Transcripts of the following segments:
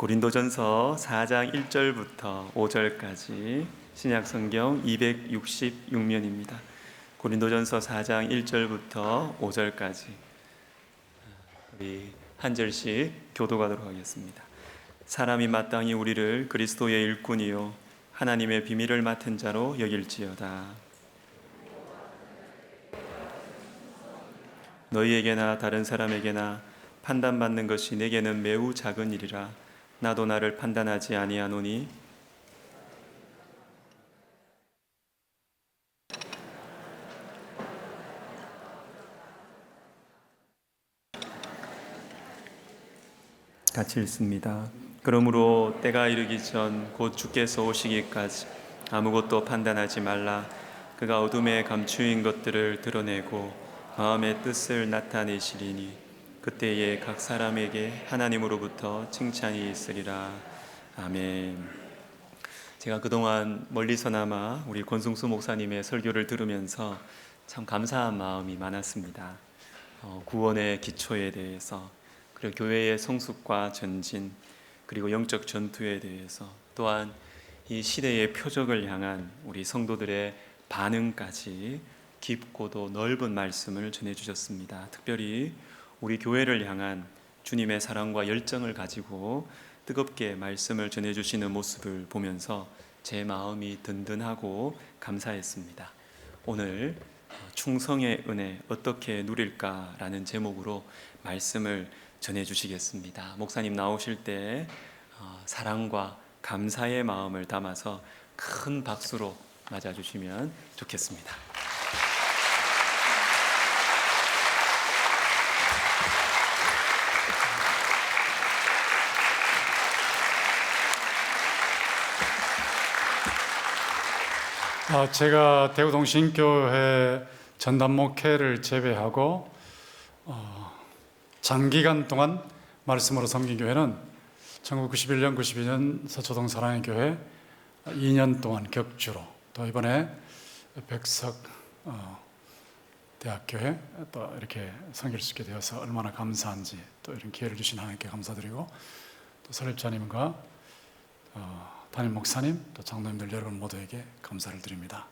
고린도전서 4장 1절부터 5절까지 신약성경 266면입니다. 고린도전서 4장 1절부터 5절까지 우리 한 절씩 교독하도록 하겠습니다. 사람이 마땅히 우리를 그리스도의 일꾼이요 하나님의 비밀을 맡은 자로 여길지어다. 너희에게나 다른 사람에게나 판단받는 것이 내게는 매우 작은 일이라. 나도 나를 판단하지 아니하노니 같이 읽습니다. 그러므로 때가 이르기 전 곧 주께서 오시기까지 아무것도 판단하지 말라. 그가 어둠에 감추인 것들을 드러내고 마음의 뜻을 나타내시리니 그때에 각 사람에게 하나님으로부터 칭찬이 있으리라. 아멘. 제가 그동안 멀리서나마 우리 권승수 목사님의 설교를 들으면서 참 감사한 마음이 많았습니다. 구원의 기초에 대해서, 그리고 교회의 성숙과 전진, 그리고 영적 전투에 대해서, 또한 이 시대의 표적을 향한 우리 성도들의 반응까지 깊고도 넓은 말씀을 전해주셨습니다. 특별히 우리 교회를 향한 주님의 사랑과 열정을 가지고 뜨겁게 말씀을 전해주시는 모습을 보면서 제 마음이 든든하고 감사했습니다. 오늘 충성의 은혜 어떻게 누릴까라는 제목으로 말씀을 전해주시겠습니다. 목사님 나오실 때 사랑과 감사의 마음을 담아서 큰 박수로 맞아주시면 좋겠습니다. 제가 대구동신교회 전담목회를 제외하고 장기간 동안 말씀으로 섬긴 교회는 1991년, 92년 서초동 사랑의 교회 2년 동안 격주로, 또 이번에 백석 대학교에 또 이렇게 섬길 수 있게 되어서 얼마나 감사한지, 또 이런 기회를 주신 하나님께 감사드리고, 또 설립자님과 담임 목사님, 또 장로님들 여러분 모두에게 감사를 드립니다.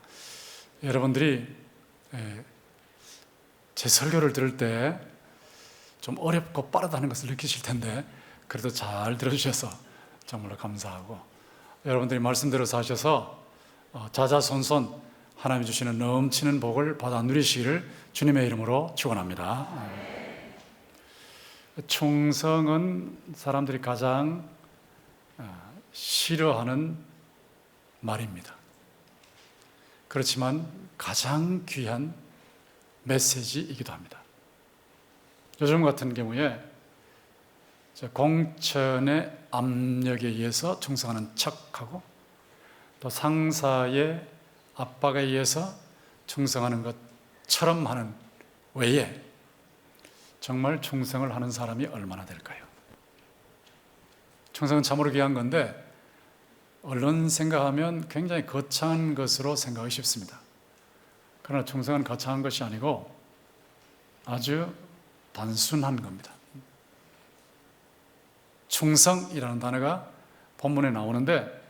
여러분들이 제 설교를 들을 때 좀 어렵고 빠르다는 것을 느끼실 텐데 그래도 잘 들어주셔서 정말로 감사하고, 여러분들이 말씀대로 사셔서 자자손손 하나님이 주시는 넘치는 복을 받아 누리시기를 주님의 이름으로 축원합니다. 충성은 사람들이 가장 싫어하는 말입니다. 그렇지만 가장 귀한 메시지이기도 합니다. 요즘 같은 경우에 공천의 압력에 의해서 충성하는 척하고, 또 상사의 압박에 의해서 충성하는 것처럼 하는 외에 정말 충성을 하는 사람이 얼마나 될까요? 충성은 참으로 귀한 건데 얼른 생각하면 굉장히 거창한 것으로 생각하기 쉽습니다. 그러나 충성은 거창한 것이 아니고 아주 단순한 겁니다. 충성이라는 단어가 본문에 나오는데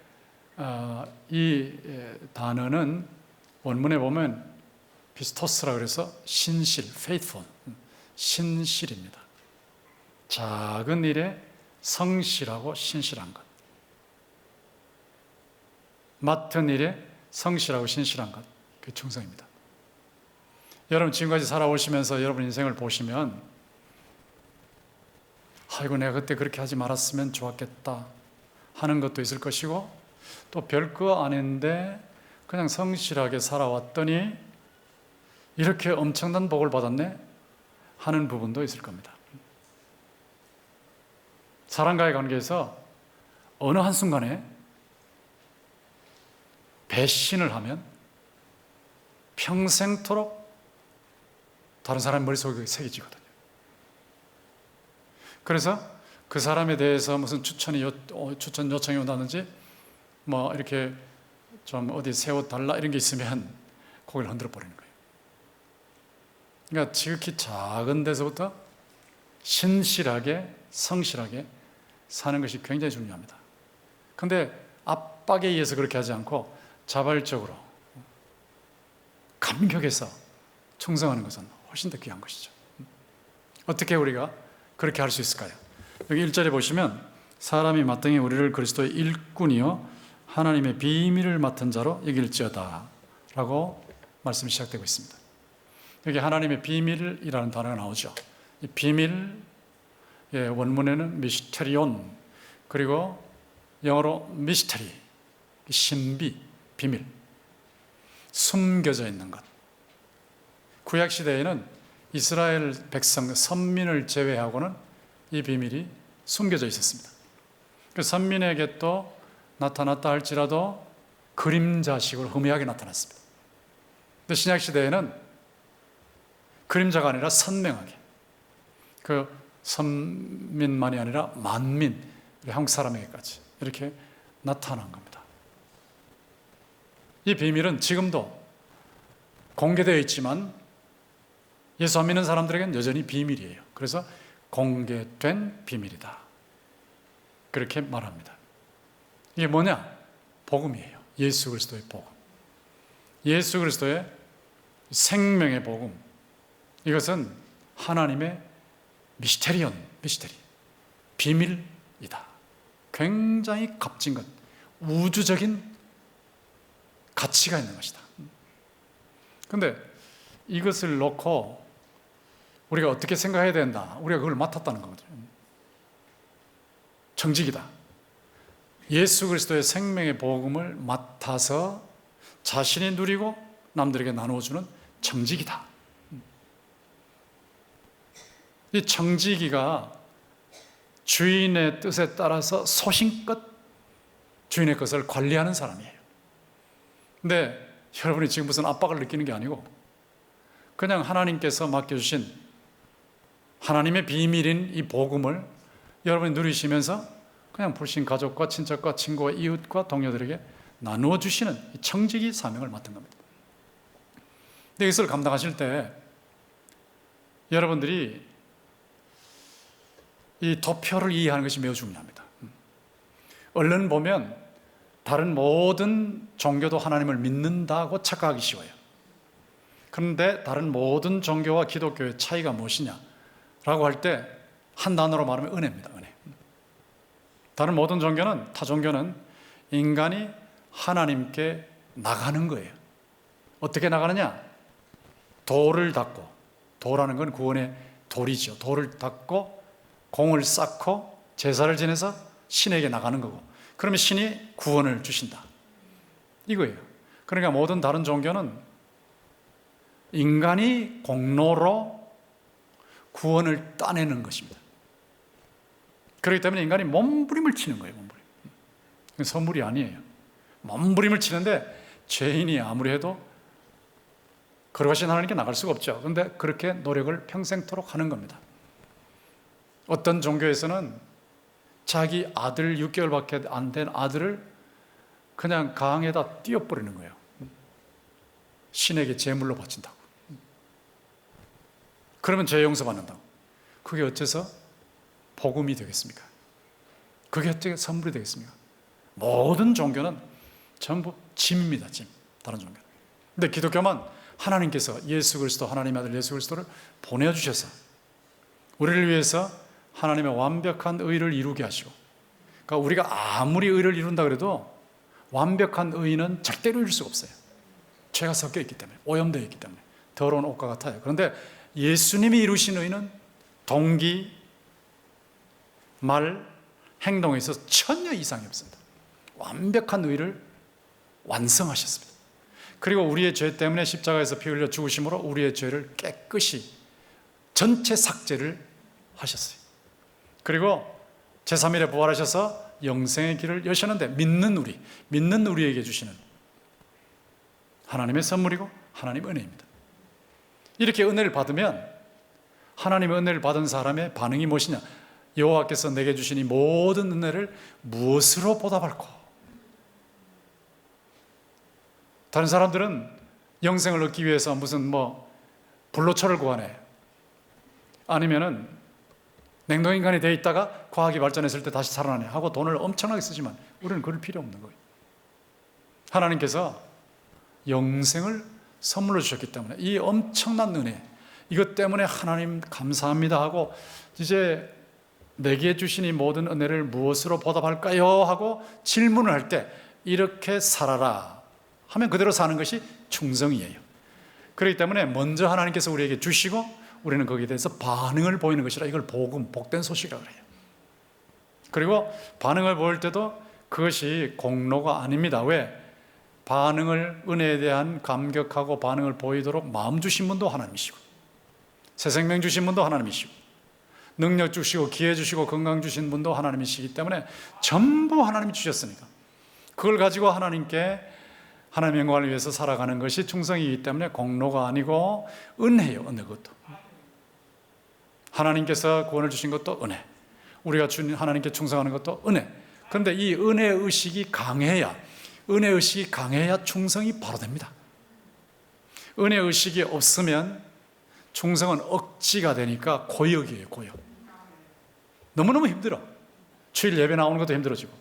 이 단어는 원문에 보면 피스토스라 그래서 신실, faithful, 신실입니다. 작은 일에 성실하고 신실한 것, 맡은 일에 성실하고 신실한 것, 그게 충성입니다. 여러분 지금까지 살아오시면서 여러분 인생을 보시면 아이고 내가 그때 그렇게 하지 말았으면 좋았겠다 하는 것도 있을 것이고, 또 별거 아닌데 그냥 성실하게 살아왔더니 이렇게 엄청난 복을 받았네 하는 부분도 있을 겁니다. 사람과의 관계에서 어느 한순간에 배신을 하면 평생토록 다른 사람 머릿속에 새겨지거든요. 그래서 그 사람에 대해서 무슨 추천 요청이 온다든지 뭐 이렇게 좀 어디 세워달라 이런 게 있으면 고개를 흔들어 버리는 거예요. 그러니까 지극히 작은 데서부터 신실하게 성실하게 사는 것이 굉장히 중요합니다. 그런데 압박에 의해서 그렇게 하지 않고 자발적으로 감격해서 충성하는 것은 훨씬 더 귀한 것이죠. 어떻게 우리가 그렇게 할 수 있을까요? 여기 1절에 보시면 사람이 마땅히 우리를 그리스도의 일꾼이요 하나님의 비밀을 맡은 자로 여길지어다 라고 말씀이 시작되고 있습니다. 여기 하나님의 비밀이라는 단어가 나오죠. 이 비밀, 원문에는 미스테리온, 그리고 영어로 미스테리, 신비, 비밀, 숨겨져 있는 것. 구약 시대에는 이스라엘 백성, 선민을 제외하고는 이 비밀이 숨겨져 있었습니다. 그 선민에게 또 나타났다 할지라도 그림자식으로 희미하게 나타났습니다. 근데 신약 시대에는 그림자가 아니라 선명하게, 그 선민만이 아니라 만민, 한국 사람에게까지 이렇게 나타난 겁니다. 이 비밀은 지금도 공개되어 있지만 예수 안 믿는 사람들에게는 여전히 비밀이에요. 그래서 공개된 비밀이다, 그렇게 말합니다. 이게 뭐냐? 복음이에요. 예수 그리스도의 복음. 예수 그리스도의 생명의 복음. 이것은 하나님의 미스테리, 비밀이다. 굉장히 값진 것, 우주적인 가치가 있는 것이다. 그런데 이것을 놓고 우리가 어떻게 생각해야 된다? 우리가 그걸 맡았다는 거거든요. 정직이다. 예수 그리스도의 생명의 복음을 맡아서 자신이 누리고 남들에게 나누어주는 정직이다. 이 정직이가 주인의 뜻에 따라서 소신껏 주인의 것을 관리하는 사람이에요. 근데 여러분이 지금 무슨 압박을 느끼는 게 아니고 그냥 하나님께서 맡겨주신 하나님의 비밀인 이 복음을 여러분이 누리시면서 그냥 불신 가족과 친척과 친구와 이웃과 동료들에게 나누어 주시는 이 청지기 사명을 맡은 겁니다. 근데 이것을 감당하실 때 여러분들이 이 도표를 이해하는 것이 매우 중요합니다. 얼른 보면 다른 모든 종교도 하나님을 믿는다고 착각하기 쉬워요. 그런데 다른 모든 종교와 기독교의 차이가 무엇이냐라고 할 때 한 단어로 말하면 은혜입니다. 은혜. 다른 모든 종교는, 타 종교는 인간이 하나님께 나가는 거예요. 어떻게 나가느냐? 돌을 닦고, 도라는 건 구원의 돌이죠. 돌을 닦고 공을 쌓고 제사를 지내서 신에게 나가는 거고, 그러면 신이 구원을 주신다, 이거예요. 그러니까 모든 다른 종교는 인간이 공로로 구원을 따내는 것입니다. 그렇기 때문에 인간이 몸부림을 치는 거예요. 몸부림. 선물이 아니에요. 몸부림을 치는데 죄인이 아무리 해도 거룩하신 하나님께 나갈 수가 없죠. 그런데 그렇게 노력을 평생토록 하는 겁니다. 어떤 종교에서는 자기 아들, 6개월밖에 안 된 아들을 그냥 강에다 띄워버리는 거예요. 신에게 제물로 바친다고. 그러면 죄 용서받는다고. 그게 어째서 복음이 되겠습니까? 그게 어떻게 선물이 되겠습니까? 모든 종교는 전부 짐입니다. 짐. 다른 종교는. 근데 기독교만 하나님께서 예수 그리스도, 하나님의 아들 예수 그리스도를 보내주셔서 우리를 위해서 하나님의 완벽한 의를 이루게 하시고, 그러니까 우리가 아무리 의를 이룬다 그래도 완벽한 의는 절대로 이룰 수가 없어요. 죄가 섞여 있기 때문에, 오염되어 있기 때문에 더러운 옷과 같아요. 그런데 예수님이 이루신 의는 동기, 말, 행동에 있어서 전혀 이상이 없습니다. 완벽한 의를 완성하셨습니다. 그리고 우리의 죄 때문에 십자가에서 피 흘려 죽으심으로 우리의 죄를 깨끗이 전체 삭제를 하셨어요. 그리고 제3일에 부활하셔서 영생의 길을 여셨는데 믿는 우리에게 주시는 하나님의 선물이고 하나님의 은혜입니다. 이렇게 은혜를 받으면 하나님의 은혜를 받은 사람의 반응이 무엇이냐? 여호와께서 내게 주신 이 모든 은혜를 무엇으로 보답할꼬? 다른 사람들은 영생을 얻기 위해서 무슨 불로초를 구하네, 아니면은 냉동인간이 되어 있다가 과학이 발전했을 때 다시 살아나네 하고 돈을 엄청나게 쓰지만 우리는 그럴 필요 없는 거예요. 하나님께서 영생을 선물로 주셨기 때문에 이 엄청난 은혜, 이것 때문에 하나님 감사합니다 하고 이제 내게 주신 이 모든 은혜를 무엇으로 보답할까요? 하고 질문을 할 때 이렇게 살아라 하면 그대로 사는 것이 충성이에요. 그렇기 때문에 먼저 하나님께서 우리에게 주시고 우리는 거기에 대해서 반응을 보이는 것이라 이걸 복음, 복된 소식이라고 해요. 그리고 반응을 보일 때도 그것이 공로가 아닙니다. 왜? 반응을, 은혜에 대한 감격하고 반응을 보이도록 마음 주신 분도 하나님이시고 새 생명 주신 분도 하나님이시고 능력 주시고 기회 주시고 건강 주신 분도 하나님이시기 때문에 전부 하나님이 주셨으니까 그걸 가지고 하나님께 하나님의 영광을 위해서 살아가는 것이 충성이기 때문에 공로가 아니고 은혜예요. 은혜. 그것도 하나님께서 구원을 주신 것도 은혜, 우리가 주님 하나님께 충성하는 것도 은혜. 그런데 이 은혜 의식이 강해야, 은혜 의식이 강해야 충성이 바로 됩니다. 은혜 의식이 없으면 충성은 억지가 되니까 고역이에요. 고역. 너무너무 힘들어. 주일 예배 나오는 것도 힘들어지고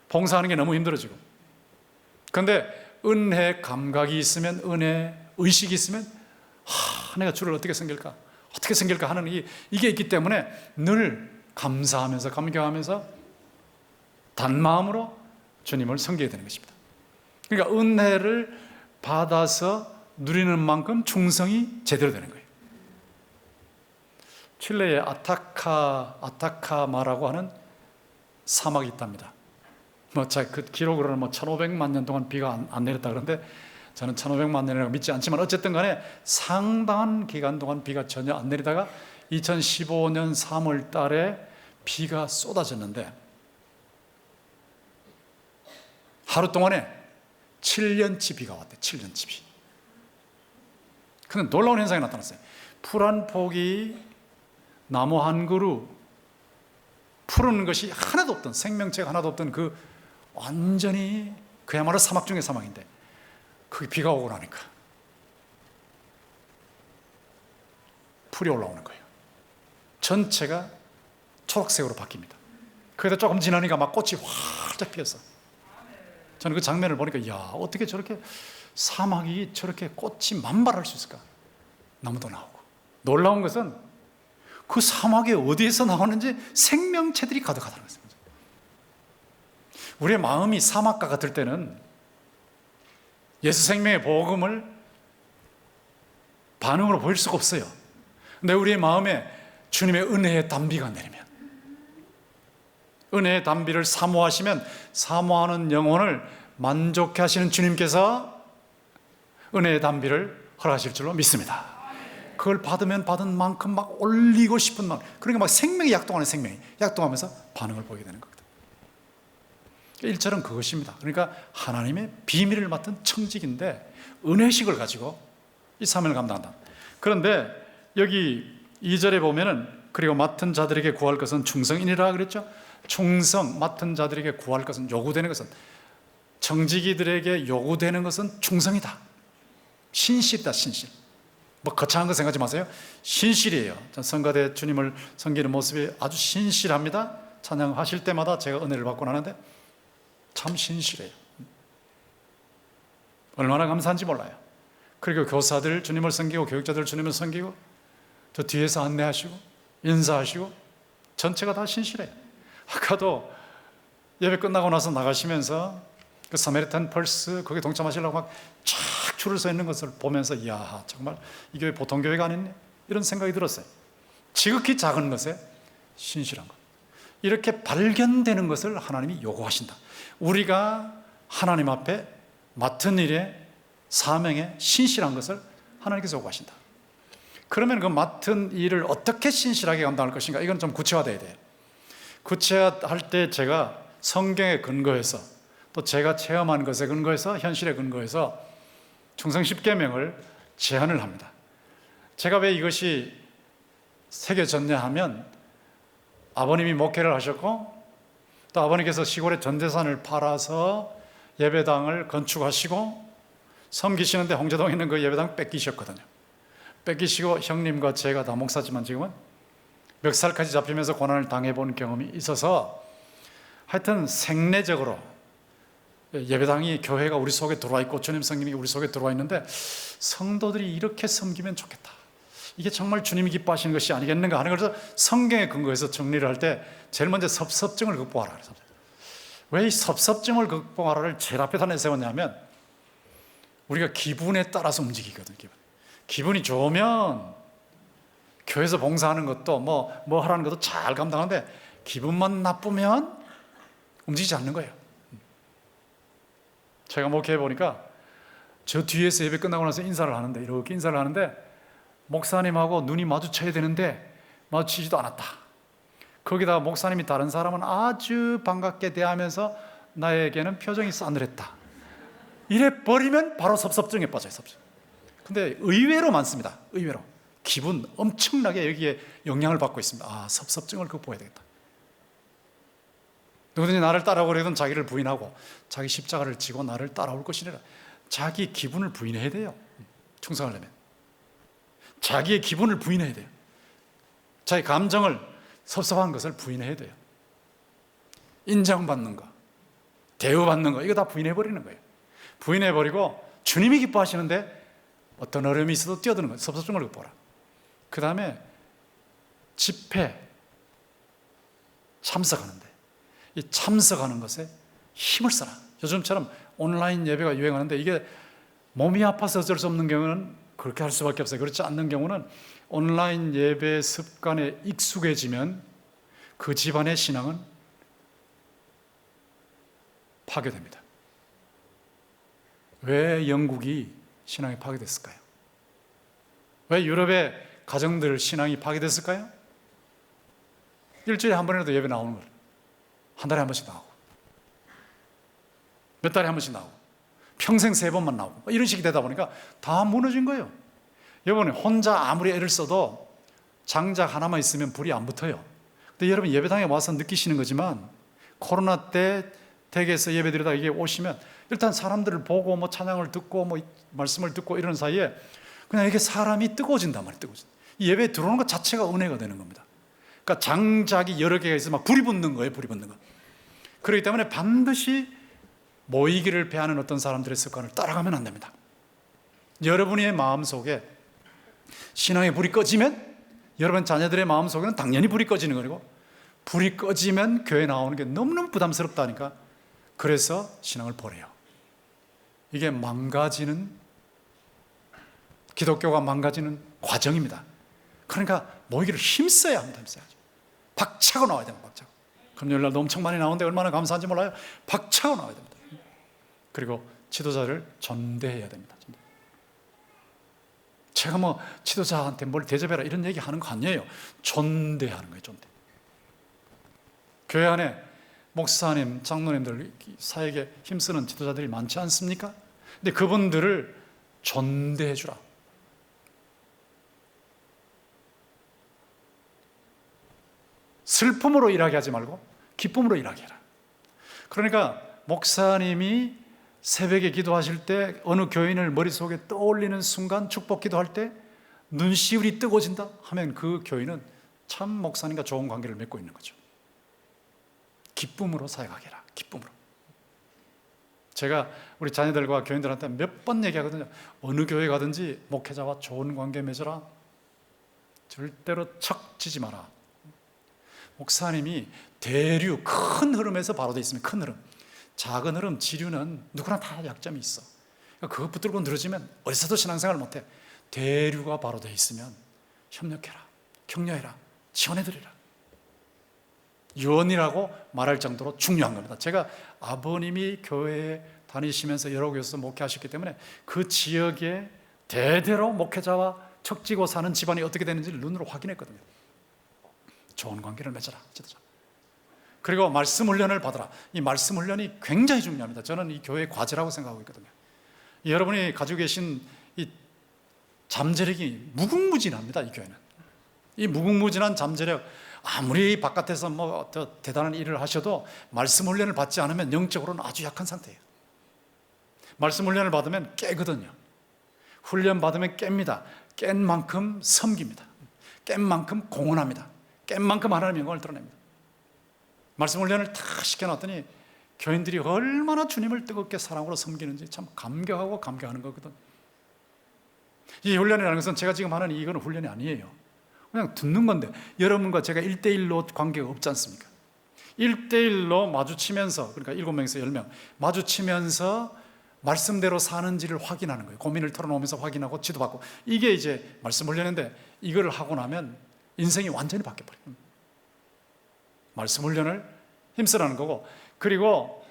봉사하는 게 너무 힘들어지고. 그런데 은혜 감각이 있으면, 은혜 의식이 있으면 내가 주를 어떻게 섬길까? 어떻게 섬길까 하는 이게 있기 때문에 늘 감사하면서 감격하면서 단마음으로 주님을 섬겨야 되는 것입니다. 그러니까 은혜를 받아서 누리는 만큼 충성이 제대로 되는 거예요. 칠레의 아타카마라고 하는 사막이 있답니다. 그 기록으로는 1500만 년 동안 비가 안 내렸다 그러는데 저는 1500만 년이라고 믿지 않지만 어쨌든 간에 상당한 기간 동안 비가 전혀 안 내리다가 2015년 3월 달에 비가 쏟아졌는데 하루 동안에 7년치 비가 왔대. 7년치 비. 근데 놀라운 현상이 나타났어요. 풀 한 폭이 나무 한 그루 푸른 것이 하나도 없던, 생명체가 하나도 없던 그 완전히 그야말로 사막 중의 사막인데 그게 비가 오고 나니까 풀이 올라오는 거예요. 전체가 초록색으로 바뀝니다. 그래도 조금 지나니까 막 꽃이 활짝 피었어. 저는 그 장면을 보니까 어떻게 저렇게 사막이 저렇게 꽃이 만발할 수 있을까? 나무도 나오고. 놀라운 것은 그 사막에 어디에서 나오는지 생명체들이 가득하다는 것입니다. 우리의 마음이 사막과 같을 때는 예수 생명의 복음을 반응으로 보일 수가 없어요. 근데 우리의 마음에 주님의 은혜의 단비가 내리면, 은혜의 단비를 사모하시면 사모하는 영혼을 만족해 하시는 주님께서 은혜의 단비를 허락하실 줄로 믿습니다. 그걸 받으면 받은 만큼 막 올리고 싶은 마음, 그러니까 막 생명이 약동하는 생명이 약동하면서 반응을 보이게 되는 겁니다. 1절은 그것입니다. 그러니까 하나님의 비밀을 맡은 청직인데 은혜식을 가지고 이 사명을 감당한다. 그런데 여기 2절에 보면은 그리고 맡은 자들에게 구할 것은 충성이니라 그랬죠. 충성, 맡은 자들에게 구할 것은, 요구되는 것은, 청지기들에게 요구되는 것은 충성이다. 신실이다. 신실. 거창한 거 생각하지 마세요. 신실이에요. 성가대 주님을 섬기는 모습이 아주 신실합니다. 찬양하실 때마다 제가 은혜를 받곤 하는데 참 신실해요. 얼마나 감사한지 몰라요. 그리고 교사들 주님을 섬기고 교육자들 주님을 섬기고 저 뒤에서 안내하시고 인사하시고 전체가 다 신실해요. 아까도 예배 끝나고 나서 나가시면서 그 사마리탄 펄스 거기에 동참하시려고 막 쫙 줄을 서 있는 것을 보면서 이야, 정말 이 교회 보통 교회가 아니네, 이런 생각이 들었어요. 지극히 작은 것에 신실한 것, 이렇게 발견되는 것을 하나님이 요구하신다. 우리가 하나님 앞에 맡은 일에, 사명에 신실한 것을 하나님께서 요구하신다. 그러면 그 맡은 일을 어떻게 신실하게 감당할 것인가, 이건 좀 구체화돼야 돼요. 구체화할 때 제가 성경에 근거해서 또 제가 체험한 것에 근거해서, 현실에 근거해서 충성 10계명을 제안을 합니다. 제가 왜 이것이 새겨졌냐 하면, 아버님이 목회를 하셨고 또 아버님께서 시골에 전 재산을 팔아서 예배당을 건축하시고 섬기시는데 홍제동에 있는 그 예배당 뺏기셨거든요. 뺏기시고 형님과 제가 다 목사지만 지금은 멱살까지 잡히면서 고난을 당해본 경험이 있어서 하여튼 생내적으로 예배당이, 교회가 우리 속에 들어와 있고 주님 성령이 우리 속에 들어와 있는데 성도들이 이렇게 섬기면 좋겠다. 이게 정말 주님이 기뻐하시는 것이 아니겠는가 하는 것을 성경에 근거해서 정리를 할 때 제일 먼저 섭섭증을 극복하라. 왜 이 섭섭증을 극복하라를 제일 앞에다 내세웠냐면 우리가 기분에 따라서 움직이거든요. 기분이 좋으면 교회에서 봉사하는 것도 뭐 하라는 것도 잘 감당하는데 기분만 나쁘면 움직이지 않는 거예요. 제가 목회해 보니까 저 뒤에서 예배 끝나고 나서 인사를 하는데, 이렇게 인사를 하는데 목사님하고 눈이 마주쳐야 되는데 마주치지도 않았다. 거기다가 목사님이 다른 사람은 아주 반갑게 대하면서 나에게는 표정이 싸늘했다. 이래 버리면 바로 섭섭증에 빠져요. 섭섭증. 근데 의외로 많습니다. 의외로 기분 엄청나게 여기에 영향을 받고 있습니다. 아, 섭섭증을 극복해야 되겠다. 누구든지 나를 따라오려거든 자기를 부인하고 자기 십자가를 지고 나를 따라올 것이니라. 자기 기분을 부인해야 돼요. 충성하려면 자기의 기분을 부인해야 돼요. 자기 감정을, 섭섭한 것을 부인해야 돼요. 인정받는 거, 대우받는 거, 이거 다 부인해버리는 거예요. 부인해버리고 주님이 기뻐하시는데 어떤 어려움이 있어도 뛰어드는 거예요. 섭섭증을 극복하라. 그 다음에 집회 참석하는데 이 참석하는 것에 힘을 써라. 요즘처럼 온라인 예배가 유행하는데 이게 몸이 아파서 어쩔 수 없는 경우는 그렇게 할 수밖에 없어요. 그렇지 않는 경우는 온라인 예배 습관에 익숙해지면 그 집안의 신앙은 파괴됩니다. 왜 영국이 신앙이 파괴됐을까요? 왜 유럽의 가정들 신앙이 파괴됐을까요? 일주일에 한 번이라도 예배 나오는 거예요. 한 달에 한 번씩 나오고 몇 달에 한 번씩 나오고 평생 3번만 나오고 이런 식이 되다 보니까 다 무너진 거예요. 여러분 혼자 아무리 애를 써도 장작 하나만 있으면 불이 안 붙어요. 근데 여러분 예배당에 와서 느끼시는 거지만 코로나 때 댁에서 예배드리다가 이게 오시면 일단 사람들을 보고 뭐 찬양을 듣고 뭐 말씀을 듣고 이런 사이에 그냥 이게 사람이 뜨거워진단 말이에요. 뜨거워진다. 이 예배에 들어오는 것 자체가 은혜가 되는 겁니다. 그러니까 장작이 여러 개가 있어서 막 불이 붙는 거예요. 불이 붙는 거. 그렇기 때문에 반드시 모이기를 배하는 어떤 사람들의 습관을 따라가면 안 됩니다. 여러분의 마음속에 신앙의 불이 꺼지면 여러분 자녀들의 마음속에는 당연히 불이 꺼지는 거고 불이 꺼지면 교회 나오는 게 너무너무 부담스럽다니까. 그래서 신앙을 버려요. 이게 망가지는, 기독교가 망가지는 과정입니다. 그러니까 모이기를 힘써야 합니다. 힘써야죠. 박차고 나와야 됩니다. 박차고. 금요일날도 엄청 많이 나오는데 얼마나 감사한지 몰라요. 박차고 나와야 됩니다. 그리고 지도자를 존대해야 됩니다. 제가 뭐 지도자한테 뭘 대접해라 이런 얘기 하는 거 아니에요. 존대하는 거예요. 존대. 교회 안에 목사님, 장로님들 사역에 힘쓰는 지도자들이 많지 않습니까? 근데 그분들을 존대해 주라. 슬픔으로 일하게 하지 말고 기쁨으로 일하게 해라. 그러니까 목사님이 새벽에 기도하실 때 어느 교인을 머릿속에 떠올리는 순간 축복 기도할 때 눈시울이 뜨거워진다 하면 그 교인은 참 목사님과 좋은 관계를 맺고 있는 거죠. 기쁨으로 사역하게 해라. 기쁨으로. 제가 우리 자녀들과 교인들한테 몇 번 얘기하거든요. 어느 교회 가든지 목회자와 좋은 관계 맺어라. 절대로 척지지 마라. 목사님이 대류, 큰 흐름에서 바로 돼 있으면 큰 흐름. 작은 흐름, 지류는 누구나 다 약점이 있어. 그러니까 그거 붙들고 늘어지면 어디서도 신앙생활을 못해. 대류가 바로 돼 있으면 협력해라, 격려해라, 지원해드리라. 유언이라고 말할 정도로 중요한 겁니다. 제가 아버님이 교회에 다니시면서 여러 교회에서 목회하셨기 때문에 그 지역에 대대로 목회자와 척지고 사는 집안이 어떻게 되는지를 눈으로 확인했거든요. 좋은 관계를 맺어라. 지도자. 그리고 말씀 훈련을 받아라. 이 말씀 훈련이 굉장히 중요합니다. 저는 이 교회의 과제라고 생각하고 있거든요. 여러분이 가지고 계신 이 잠재력이 무궁무진합니다. 이 교회는. 이 무궁무진한 잠재력, 아무리 바깥에서 뭐 대단한 일을 하셔도 말씀 훈련을 받지 않으면 영적으로는 아주 약한 상태예요. 말씀 훈련을 받으면 깨거든요. 훈련 받으면 깹니다. 깬 만큼 섬깁니다. 깬 만큼 공헌합니다. 깸만큼 하나님의 영광을 드러냅니다. 말씀 훈련을 다 시켜놨더니 교인들이 얼마나 주님을 뜨겁게 사랑으로 섬기는지 참 감격하고 감격하는 거거든. 이 훈련이라는 것은 제가 지금 하는 이거는 훈련이 아니에요. 그냥 듣는 건데, 여러분과 제가 1대1로 관계가 없지 않습니까? 1대1로 마주치면서, 그러니까 7명에서 10명 마주치면서 말씀대로 사는지를 확인하는 거예요. 고민을 털어놓으면서 확인하고 지도받고, 이게 이제 말씀 훈련인데, 이걸 하고 나면 인생이 완전히 바뀌어버려요. 말씀 훈련을 힘쓰라는 거고, 그리고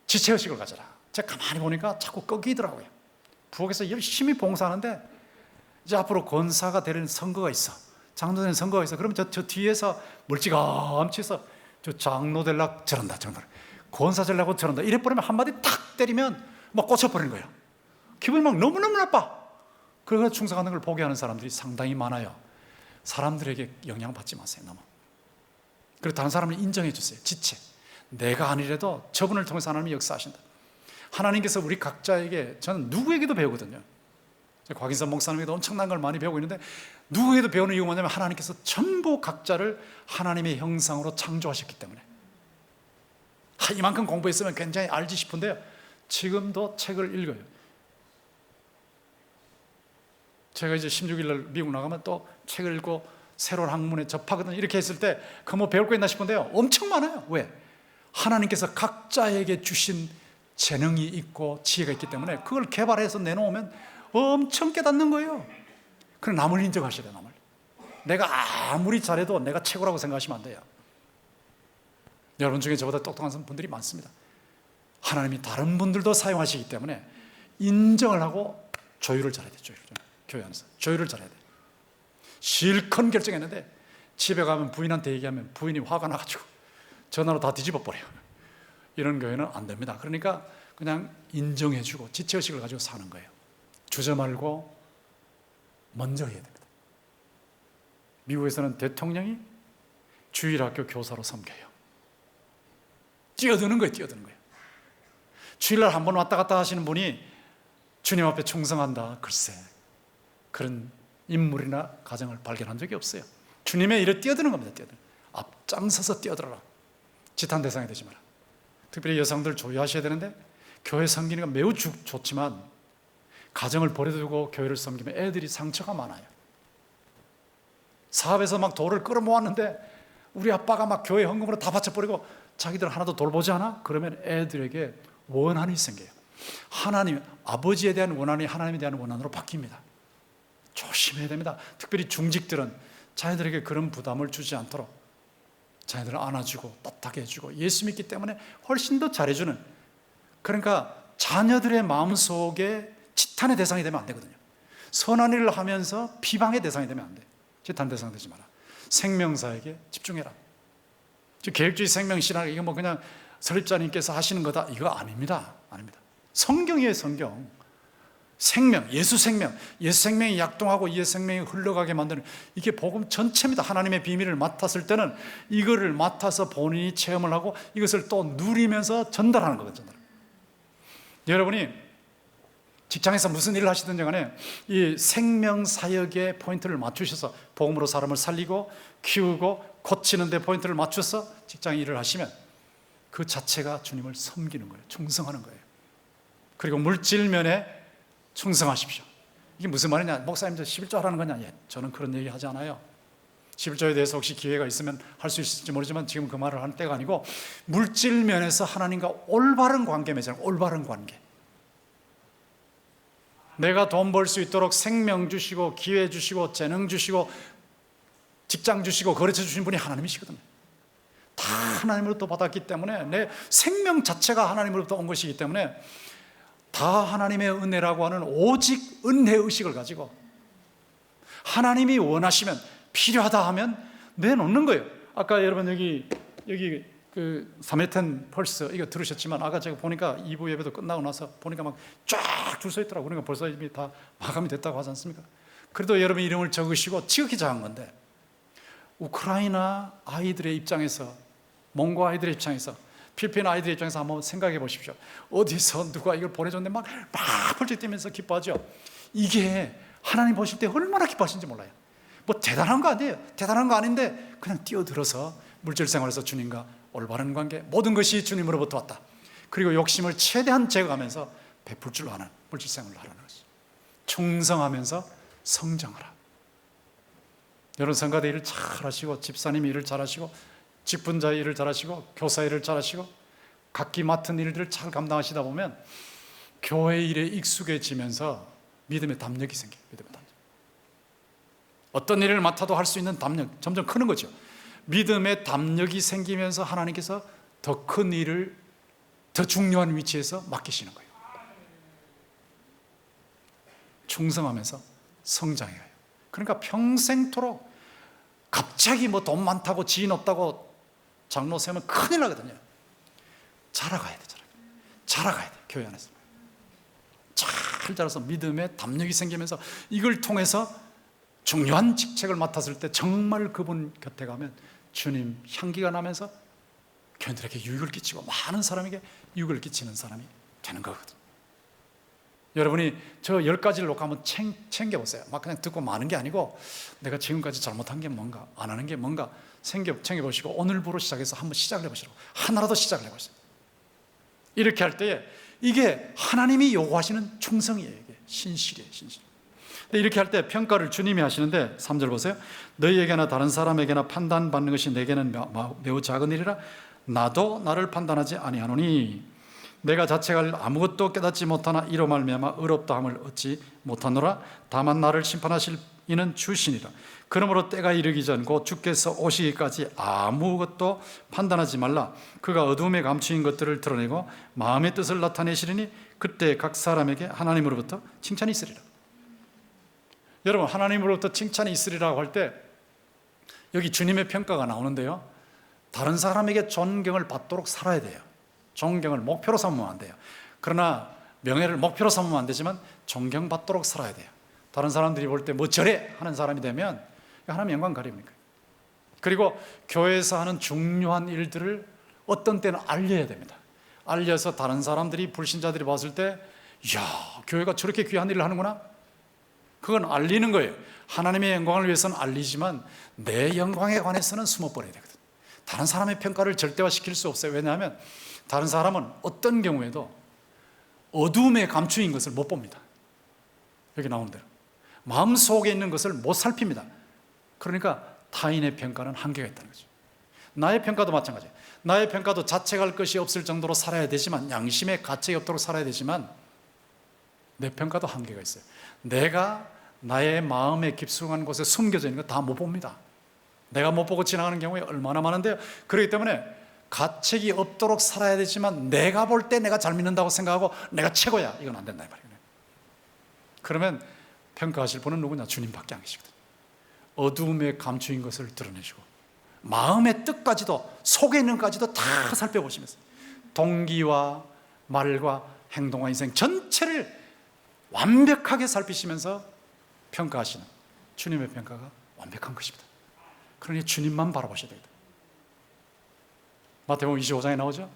지체의식을 가져라. 제가 가만히 보니까 자꾸 꺾이더라고요. 부엌에서 열심히 봉사하는데 이제 앞으로 권사가 되는 선거가 있어, 장로 되는 선거가 있어. 그러면 저 뒤에서 멀찌감치 해서 저 장로 되려고 저런다, 권사 되려고 저런다, 이래 버리면 한마디 탁 때리면 막 꽂혀버리는 거예요. 기분이 막 너무너무 나빠. 그래서 충성하는 걸 포기하는 사람들이 상당히 많아요. 사람들에게 영향받지 마세요. 너무. 그리고 다른 사람을 인정해 주세요. 지체. 내가 아니래도 저분을 통해서 하나님이 역사하신다. 하나님께서 우리 각자에게, 저는 누구에게도 배우거든요. 곽인선 목사님에게도 엄청난 걸 많이 배우고 있는데, 누구에게도 배우는 이유가 뭐냐면 하나님께서 전부 각자를 하나님의 형상으로 창조하셨기 때문에. 이만큼 공부했으면 굉장히 알지 싶은데요, 지금도 책을 읽어요. 제가 이제 16일 날 미국 나가면 또 책을 읽고 새로운 학문에 접하거든요. 이렇게 했을 때 그 뭐 배울 거 있나 싶은데요, 엄청 많아요. 왜? 하나님께서 각자에게 주신 재능이 있고 지혜가 있기 때문에 그걸 개발해서 내놓으면 엄청 깨닫는 거예요. 그럼 남을 인정하셔야 돼요. 남을. 내가 아무리 잘해도 내가 최고라고 생각하시면 안 돼요. 여러분 중에 저보다 똑똑한 분들이 많습니다. 하나님이 다른 분들도 사용하시기 때문에 인정을 하고 조율을 잘해야 돼요. 교회 안에서 조율을 잘해야 돼요. 실컷 결정했는데 집에 가면 부인한테 얘기하면 부인이 화가 나가지고 전화로 다 뒤집어 버려요. 이런 교회는 안 됩니다. 그러니까 그냥 인정해주고 지체의식을 가지고 사는 거예요. 주저 말고 먼저 해야 됩니다. 미국에서는 대통령이 주일학교 교사로 섬겨요. 뛰어드는 거예요. 주일날 한 번 왔다 갔다 하시는 분이 주님 앞에 충성한다, 글쎄, 그런 인물이나 가정을 발견한 적이 없어요. 주님의 일에 뛰어드는 겁니다. 앞장서서 뛰어들어라. 지탄 대상이 되지 마라. 특별히 여성들 조유하셔야 되는데, 교회 섬기는 건 매우 좋지만 가정을 버려두고 교회를 섬기면 애들이 상처가 많아요. 사업에서 막 돌을 끌어모았는데 우리 아빠가 막 교회 헌금으로 다 바쳐버리고 자기들 하나도 돌보지 않아? 그러면 애들에게 원한이 생겨요. 하나님, 아버지에 대한 원한이 하나님에 대한 원한으로 바뀝니다. 조심해야 됩니다. 특별히 중직들은 자녀들에게 그런 부담을 주지 않도록 자녀들을 안아주고 따뜻하게 해주고, 예수 믿기 때문에 훨씬 더 잘해주는, 그러니까 자녀들의 마음속에 지탄의 대상이 되면 안 되거든요. 선한 일을 하면서 비방의 대상이 되면 안 돼. 지탄 대상 되지 마라. 생명사에게 집중해라. 계획주의 생명신학, 이거 뭐 그냥 설립자님께서 하시는 거다, 이거 아닙니다. 성경이에요. 성경. 생명, 예수 생명이 약동하고 예수 생명이 흘러가게 만드는, 이게 복음 전체입니다. 하나님의 비밀을 맡았을 때는 이거를 맡아서 본인이 체험을 하고 이것을 또 누리면서 전달하는 거거든요. 여러분이 직장에서 무슨 일을 하시든지 간에 이 생명 사역에 포인트를 맞추셔서 복음으로 사람을 살리고 키우고 고치는 데 포인트를 맞춰서 직장 일을 하시면 그 자체가 주님을 섬기는 거예요. 충성하는 거예요. 그리고 물질면에 충성하십시오. 이게 무슨 말이냐? 목사님들 11조 하라는 거냐? 예, 저는 그런 얘기 하지 않아요. 11조에 대해서 혹시 기회가 있으면 할 수 있을지 모르지만 지금 그 말을 하는 때가 아니고, 물질 면에서 하나님과 올바른 관계 맺어요. 올바른 관계. 내가 돈 벌 수 있도록 생명 주시고 기회 주시고 재능 주시고 직장 주시고 거래처 주신 분이 하나님이시거든요. 다 하나님으로부터 받았기 때문에, 내 생명 자체가 하나님으로부터 온 것이기 때문에 다 하나님의 은혜라고 하는 오직 은혜의식을 가지고 하나님이 원하시면, 필요하다 하면 내놓는 거예요. 아까 여러분 여기 그 사메텐 펄스 이거 들으셨지만, 아까 제가 보니까 2부 예배도 끝나고 나서 보니까 막 쫙 줄 서 있더라고요. 그러니까 벌써 이미 다 마감이 됐다고 하지 않습니까? 그래도 여러분 이름을 적으시고, 지극히 작은 건데 우크라이나 아이들의 입장에서, 몽고 아이들의 입장에서, 필리핀 아이들의 입장에서 한번 생각해 보십시오. 어디서 누가 이걸 보내줬는데 막 펄쩍 뛰면서 기뻐하죠. 이게 하나님 보실 때 얼마나 기뻐하시는지 몰라요. 뭐 대단한 거 아니에요. 대단한 거 아닌데 그냥 뛰어들어서 물질 생활에서 주님과 올바른 관계, 모든 것이 주님으로부터 왔다. 그리고 욕심을 최대한 제거하면서 베풀 줄 아는 물질 생활을 하라는 것이. 충성하면서 성장하라. 여러분 성가대 일을 잘 하시고, 집사님 일을 잘 하시고, 직분자 일을 잘 하시고, 교사 일을 잘 하시고, 각기 맡은 일들을 잘 감당하시다 보면 교회 일에 익숙해지면서 믿음의 담력이 생겨요. 믿음의 담력. 어떤 일을 맡아도 할 수 있는 담력 점점 크는 거죠. 믿음의 담력이 생기면서 하나님께서 더 큰 일을 더 중요한 위치에서 맡기시는 거예요. 충성하면서 성장해요. 그러니까 평생토록 갑자기 뭐 돈 많다고 지인 없다고 장로 세우면 큰일 나거든요. 자라가야 돼. 자라가야 돼. 교회 안에서 잘 자라서 믿음의 담력이 생기면서 이걸 통해서 중요한 직책을 맡았을 때 정말 그분 곁에 가면 주님 향기가 나면서 교인들에게 유익을 끼치고 많은 사람에게 유익을 끼치는 사람이 되는 거거든요. 여러분이 저 10가지를 놓고 한번 챙겨보세요. 막 그냥 듣고 마는 게 아니고 내가 지금까지 잘못한 게 뭔가, 안 하는 게 뭔가 챙겨보시고 오늘부로 시작해서 한번 시작을 해보시라고. 하나라도 시작을 해보세요. 이렇게 할 때에 이게 하나님이 요구하시는 충성이에요. 이게 신실이에요. 신실. 근데 이렇게 할 때 평가를 주님이 하시는데 3절 보세요. 너희에게나 다른 사람에게나 판단받는 것이 내게는 매우 작은 일이라 나도 나를 판단하지 아니하노니 내가 자체가 아무것도 깨닫지 못하나 이로 말미암아 의롭다함을 얻지 못하노라. 다만 나를 심판하실 이는 주시니라. 그러므로 때가 이르기 전 곧 주께서 오시기까지 아무것도 판단하지 말라. 그가 어둠에 감추인 것들을 드러내고 마음의 뜻을 나타내시리니 그때 각 사람에게 하나님으로부터 칭찬이 있으리라. 여러분, 하나님으로부터 칭찬이 있으리라고 할 때 여기 주님의 평가가 나오는데요, 다른 사람에게 존경을 받도록 살아야 돼요. 존경을 목표로 삼으면 안 돼요. 그러나 명예를 목표로 삼으면 안 되지만 존경받도록 살아야 돼요. 다른 사람들이 볼 때 뭐 저래 하는 사람이 되면 하나님 영광 가립니까? 그리고 교회에서 하는 중요한 일들을 어떤 때는 알려야 됩니다. 알려서 다른 사람들이, 불신자들이 봤을 때 이야, 교회가 저렇게 귀한 일을 하는구나. 그건 알리는 거예요. 하나님의 영광을 위해서는 알리지만 내 영광에 관해서는 숨어버려야 되거든. 다른 사람의 평가를 절대화시킬 수 없어요. 왜냐하면 다른 사람은 어떤 경우에도 어둠에 감추인 것을 못 봅니다. 여기 나오는 대로 마음속에 있는 것을 못 살핍니다. 그러니까 타인의 평가는 한계가 있다는 거죠. 나의 평가도 마찬가지예요. 나의 평가도 자책할 것이 없을 정도로 살아야 되지만, 양심의 가책이 없도록 살아야 되지만 내 평가도 한계가 있어요. 내가 나의 마음의 깊숙한 곳에 숨겨져 있는 거 다 못 봅니다. 내가 못 보고 지나가는 경우에 얼마나 많은데요. 그렇기 때문에 가책이 없도록 살아야 되지만 내가 볼 때 내가 잘 믿는다고 생각하고 내가 최고야, 이건 안 된다 이 말이에요. 그러면 평가하실 분은 누구냐? 주님밖에 안 계시거든요. 어두움에 감추인 것을 드러내시고 마음의 뜻까지도, 속에 있는 것까지도 다 살펴보시면서 동기와 말과 행동과 인생 전체를 완벽하게 살피시면서 평가하시는 주님의 평가가 완벽한 것입니다. 그러니 주님만 바라보셔야 됩니다. 마태복음 25장에 나오죠.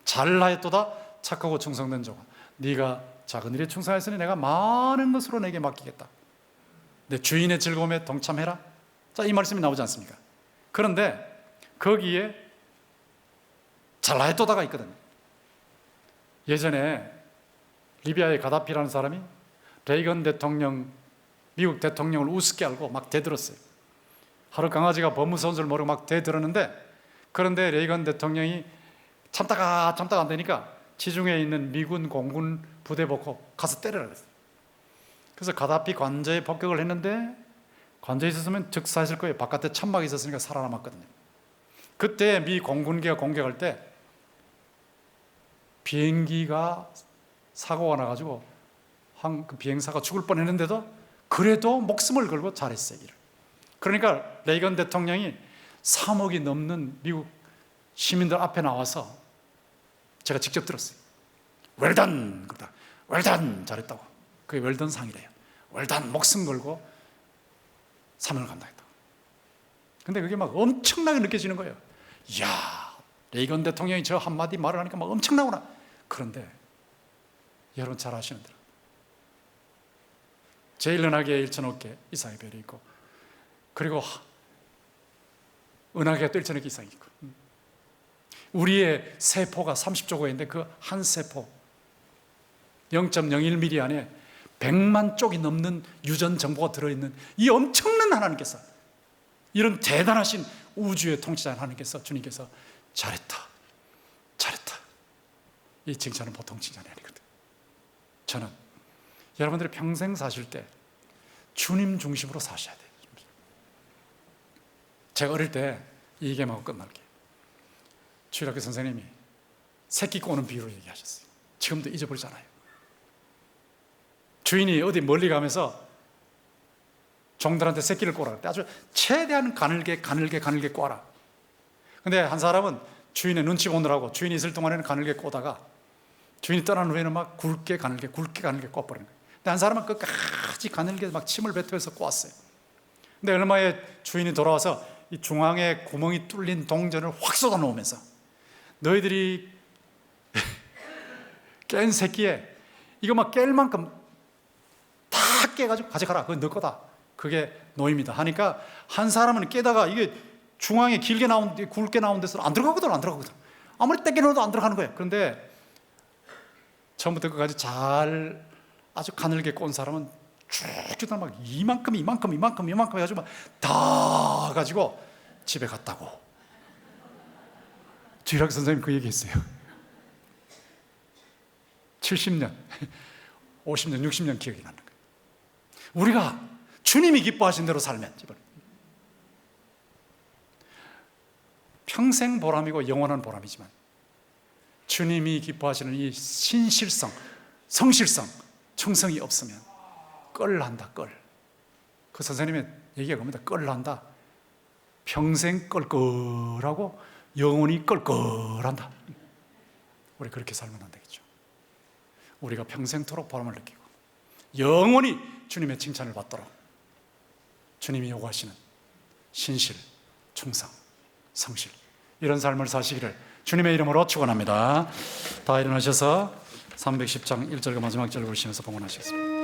잘하였도다 착하고 충성된 종아, 네가 작은 일에 충성하였으니 내가 많은 것으로 내게 맡기겠다. 내 주인의 즐거움에 동참해라. 자, 이 말씀이 나오지 않습니까? 그런데 거기에 잘하였도다가 있거든요. 예전에 리비아의 가다피라는 사람이 레이건 대통령, 미국 대통령을 우습게 알고 막 대들었어요. 하루 강아지가 법무사인 줄 모르고 막 대들었는데, 그런데 레이건 대통령이 참다가 안 되니까 지중해에 있는 미군 공군 부대 보고 가서 때려라 그랬어요. 그래서 가다피 관저에 폭격을 했는데, 관저에 있었으면 즉사했을 거예요. 바깥에 천막이 있었으니까 살아남았거든요. 그때 미 공군기가 공격할 때 비행기가 사고가 나가지고 그 비행사가 죽을 뻔했는데도 그래도 목숨을 걸고 잘했어요. 일을. 그러니까 레이건 대통령이 3억이 넘는 미국 시민들 앞에 나와서, 제가 직접 들었어요. 웰던! 그러다 웰던! 잘했다고. 그게 웰던 상이래요. 웰던! 목숨 걸고 사명을 감당했다고. 근데 그게 막 엄청나게 느껴지는 거예요. 이야, 레이건 대통령이 저 한마디 말을 하니까 막 엄청나구나. 그런데 여러분 잘 아시는 대로 제1년하기에 1,000억 개 이상의 별이 있고 그리고 은하계가 또 1,000억 개 이상 있고, 우리의 세포가 30조 개인데 그 한 세포 0.01mm 안에 100만 쪽이 넘는 유전 정보가 들어있는 이 엄청난 하나님께서, 이런 대단하신 우주의 통치자 하나님께서, 주님께서 잘했다, 잘했다, 이 칭찬은 보통 칭찬이 아니거든. 저는 여러분들이 평생 사실 때 주님 중심으로 사셔야 돼요. 제가 어릴 때 이 얘기하고 끝날게요. 주일학교 선생님이 새끼 꼬는 비유로 얘기하셨어요. 지금도 잊어버리잖아요. 주인이 어디 멀리 가면서 종들한테 새끼를 꼬라 그랬대. 아주 최대한 가늘게 꼬아라. 근데 한 사람은 주인의 눈치 보느라고 주인이 있을 동안에는 가늘게 꼬다가 주인이 떠난 후에는 막 굵게 가늘게 꼬아버리는 거예요. 근데 한 사람은 끝까지 가늘게 막 침을 뱉으면서 꼬았어요. 근데 얼마 후에 주인이 돌아와서 이 중앙에 구멍이 뚫린 동전을 확 쏟아 놓으면서, 너희들이 깬 새끼에 이거 막 깰 만큼 다 깨가지고 가져가라. 그건 너 거다. 그게 노입니다. 하니까 한 사람은 깨다가 이게 중앙에 길게 나온, 굵게 나온 데서 안 들어가거든. 아무리 땡겨 넣어도 안 들어가는 거예요. 그런데 처음부터 끝까지 잘 아주 가늘게 꼰 사람은 쭉 막 이만큼 해가지고 막 다 가지고 집에 갔다고. 주일학교 선생님 그 얘기했어요. 70년, 50년, 60년 기억이 나는 거예요. 우리가 주님이 기뻐하신 대로 살면 평생 보람이고 영원한 보람이지만, 주님이 기뻐하시는 이 신실성, 성실성, 충성이 없으면 껄한다. 그 선생님의 얘기가 그겁니다. 껄한다. 평생 껄껄하고 영원히 껄껄한다. 우리 그렇게 살면 안 되겠죠. 우리가 평생토록 보람을 느끼고 영원히 주님의 칭찬을 받도록 주님이 요구하시는 신실, 충성, 성실, 이런 삶을 사시기를 주님의 이름으로 축원합니다. 다 일어나셔서 310장 1절과 마지막 절을 보시면서 봉헌하시겠습니다.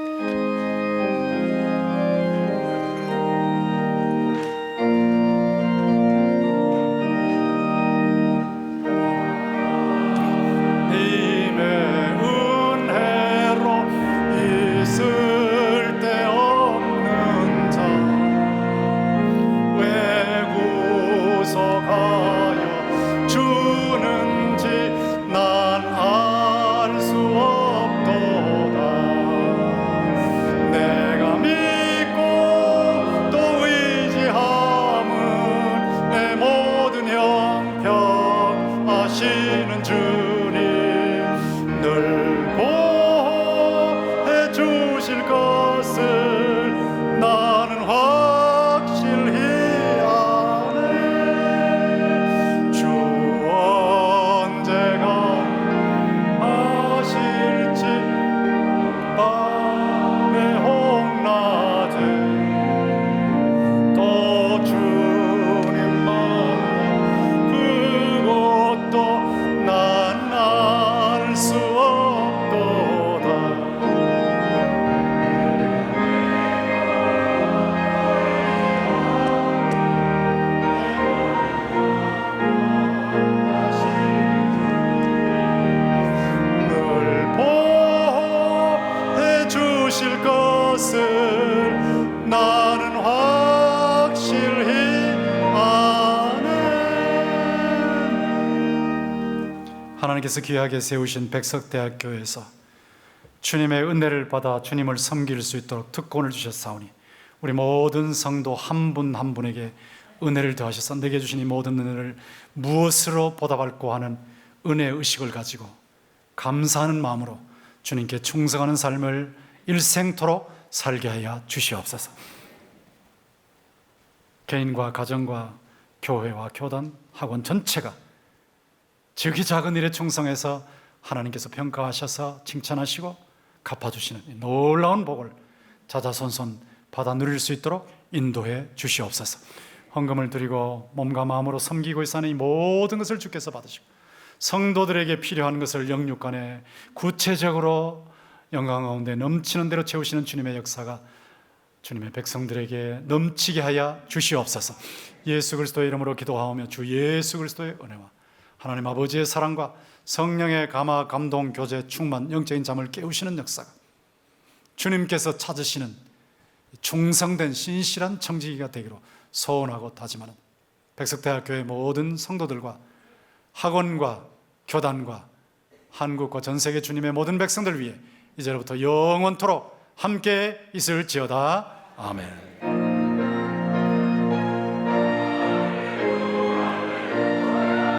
하나님께서 귀하게 세우신 백석대학교에서 주님의 은혜를 받아 주님을 섬길 수 있도록 특권을 주셨사오니 우리 모든 성도 한 분 한 분에게 은혜를 더하셔서 내게 주신 이 모든 은혜를 무엇으로 보답할까 하는 은혜의 의식을 가지고 감사하는 마음으로 주님께 충성하는 삶을 일생토록 살게 하여 주시옵소서. 개인과 가정과 교회와 교단, 학원 전체가 지극히 작은 일에 충성해서 하나님께서 평가하셔서 칭찬하시고 갚아주시는 놀라운 복을 자자손손 받아 누릴 수 있도록 인도해 주시옵소서. 헌금을 드리고 몸과 마음으로 섬기고 있사는 이 모든 것을 주께서 받으시고 성도들에게 필요한 것을 영육간에 구체적으로 영광 가운데 넘치는 대로 채우시는 주님의 역사가 주님의 백성들에게 넘치게 하여 주시옵소서. 예수 그리스도의 이름으로 기도하오며 주 예수 그리스도의 은혜와 하나님 아버지의 사랑과 성령의 감화, 감동, 교제, 충만, 영적인 잠을 깨우시는 역사가 주님께서 찾으시는 충성된 신실한 청지기가 되기로 소원하고 다짐하는 백석대학교의 모든 성도들과 학원과 교단과 한국과 전 세계 주님의 모든 백성들 위해 이제로부터 영원토록 함께 있을지어다. 아멘.